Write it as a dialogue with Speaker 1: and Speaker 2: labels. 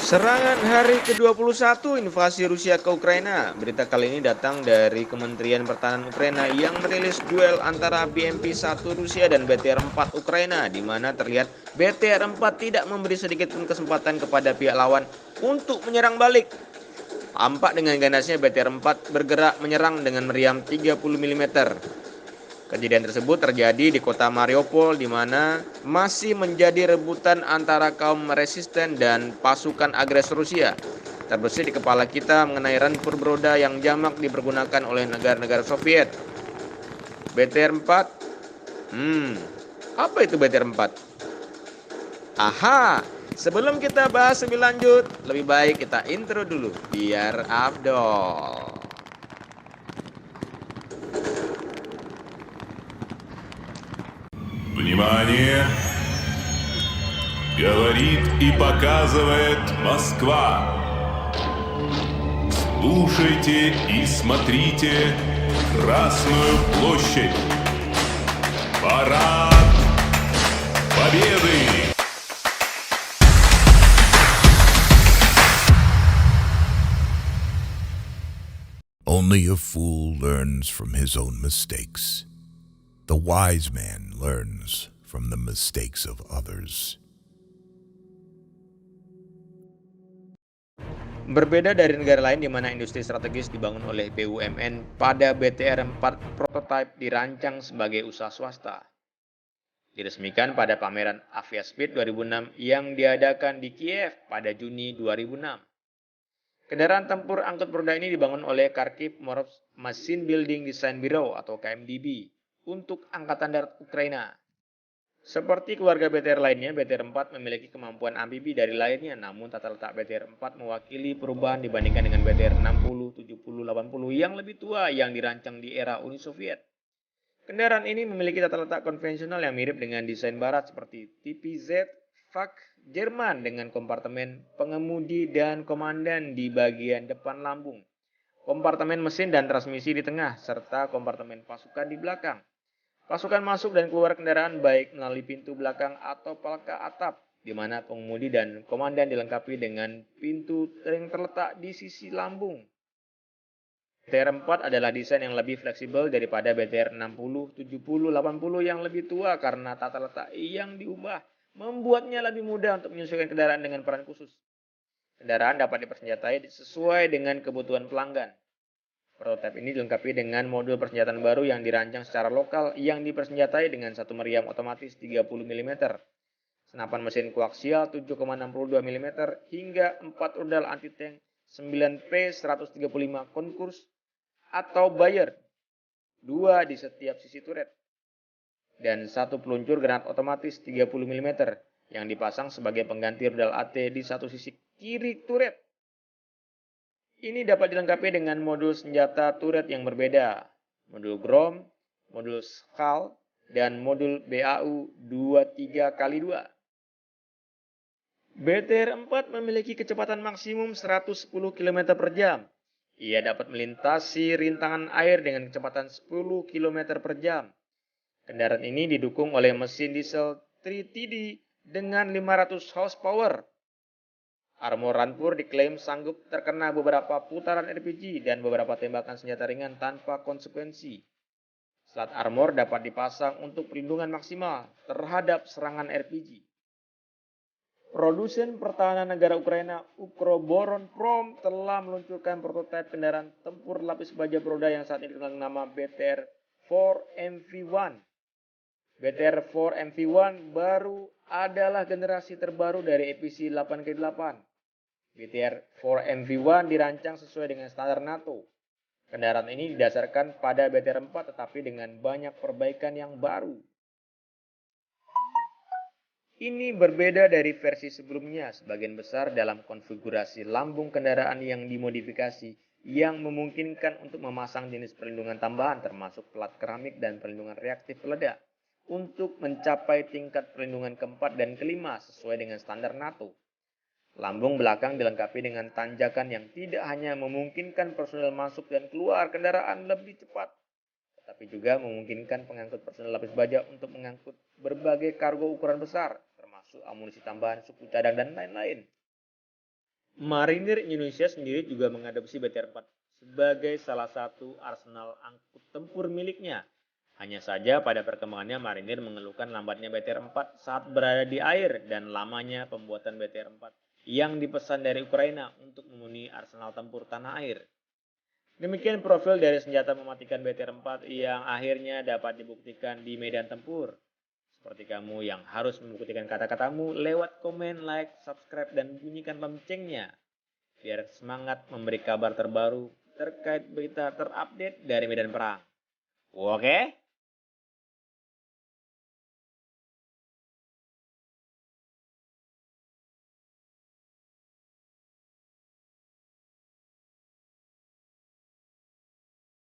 Speaker 1: Serangan hari ke-21 invasi Rusia ke Ukraina. Berita kali ini datang dari Kementerian Pertahanan Ukraina yang merilis duel antara BMP-1 Rusia dan BTR-4 Ukraina, di mana terlihat BTR-4 tidak memberi sedikit pun kesempatan kepada pihak lawan untuk menyerang balik. Tampak dengan ganasnya BTR-4 bergerak menyerang dengan meriam 30 mm. Kejadian tersebut terjadi di kota Mariupol, di mana masih menjadi rebutan antara kaum resisten dan pasukan agresor Rusia. Terbesit di kepala kita mengenai rampur beroda yang jamak dipergunakan oleh negara-negara Soviet. BTR-4. Apa itu BTR-4? Aha, sebelum kita bahas lebih lanjut, lebih baik kita intro dulu, biar Abdol.
Speaker 2: Внимание! Говорит и показывает Москва. Слушайте и смотрите Красную площадь. Парад Победы!
Speaker 3: Only a fool learns from his own mistakes. The wise man learns from the mistakes of others.
Speaker 1: Berbeda dari negara lain di mana industri strategis dibangun oleh BUMN, pada BTR-4 prototipe dirancang sebagai usaha swasta. Diresmikan pada pameran Aviaspeed 2006 yang diadakan di Kiev pada Juni 2006. Kendaraan tempur angkut beroda ini dibangun oleh Kharkiv Machine Building Design Bureau atau KMDB untuk Angkatan Darat Ukraina. Seperti keluarga BTR lainnya, BTR-4 memiliki kemampuan amfibi dari lainnya, namun tata letak BTR-4 mewakili perubahan dibandingkan dengan BTR-60, 70, 80 yang lebih tua yang dirancang di era Uni Soviet. Kendaraan ini memiliki tata letak konvensional yang mirip dengan desain barat seperti TPZ Fak Jerman dengan kompartemen pengemudi dan komandan di bagian depan lambung, kompartemen mesin dan transmisi di tengah, serta kompartemen pasukan di belakang. Pasukan masuk dan keluar kendaraan baik melalui pintu belakang atau palka atap, di mana pengemudi dan komandan dilengkapi dengan pintu yang terletak di sisi lambung. BTR-4 adalah desain yang lebih fleksibel daripada BTR-60, 70, 80 yang lebih tua karena tata letak yang diubah membuatnya lebih mudah untuk menyesuaikan kendaraan dengan peran khusus. Kendaraan dapat dipersenjatai sesuai dengan kebutuhan pelanggan. Prototipe ini dilengkapi dengan modul persenjataan baru yang dirancang secara lokal yang dipersenjatai dengan satu meriam otomatis 30 mm, senapan mesin koaksial 7,62 mm hingga 4 rudal anti-tank 9P135 Konkurs atau Bayer, 2 di setiap sisi turret, dan satu peluncur granat otomatis 30 mm yang dipasang sebagai pengganti rudal AT di satu sisi kiri turret. Ini dapat dilengkapi dengan modul senjata turret yang berbeda, modul Grom, modul Skal, dan modul BAU 23x2. BTR-4 memiliki kecepatan maksimum 110 km per jam. Ia dapat melintasi rintangan air dengan kecepatan 10 km per jam. Kendaraan ini didukung oleh mesin diesel 3TD dengan 500 horsepower. Armor Rampur diklaim sanggup terkena beberapa putaran RPG dan beberapa tembakan senjata ringan tanpa konsekuensi. Slat armor dapat dipasang untuk perlindungan maksimal terhadap serangan RPG. Produsen pertahanan negara Ukraina Ukroboronprom telah meluncurkan prototipe kendaraan tempur lapis baja beroda yang saat ini dikenal nama BTR-4MV1. BTR-4MV1 baru adalah generasi terbaru dari EPC 8x8. BTR-4MV1 dirancang sesuai dengan standar NATO. Kendaraan ini didasarkan pada BTR-4 tetapi dengan banyak perbaikan yang baru. Ini berbeda dari versi sebelumnya, sebagian besar dalam konfigurasi lambung kendaraan yang dimodifikasi yang memungkinkan untuk memasang jenis perlindungan tambahan termasuk pelat keramik dan perlindungan reaktif peledak untuk mencapai tingkat perlindungan keempat dan kelima sesuai dengan standar NATO. Lambung belakang dilengkapi dengan tanjakan yang tidak hanya memungkinkan personel masuk dan keluar kendaraan lebih cepat, tetapi juga memungkinkan pengangkut personel lapis baja untuk mengangkut berbagai kargo ukuran besar, termasuk amunisi tambahan, suku cadang, dan lain-lain. Marinir Indonesia sendiri juga mengadopsi BTR-4 sebagai salah satu arsenal angkut tempur miliknya. Hanya saja pada perkembangannya Marinir mengeluhkan lambatnya BTR-4 saat berada di air dan lamanya pembuatan BTR-4 yang dipesan dari Ukraina untuk memenuhi arsenal tempur tanah air. Demikian profil dari senjata mematikan BTR-4 yang akhirnya dapat dibuktikan di medan tempur. Seperti kamu yang harus membuktikan kata-katamu lewat komen, like, subscribe, dan bunyikan loncengnya. Biar semangat memberi kabar terbaru terkait berita terupdate dari medan perang. Oke?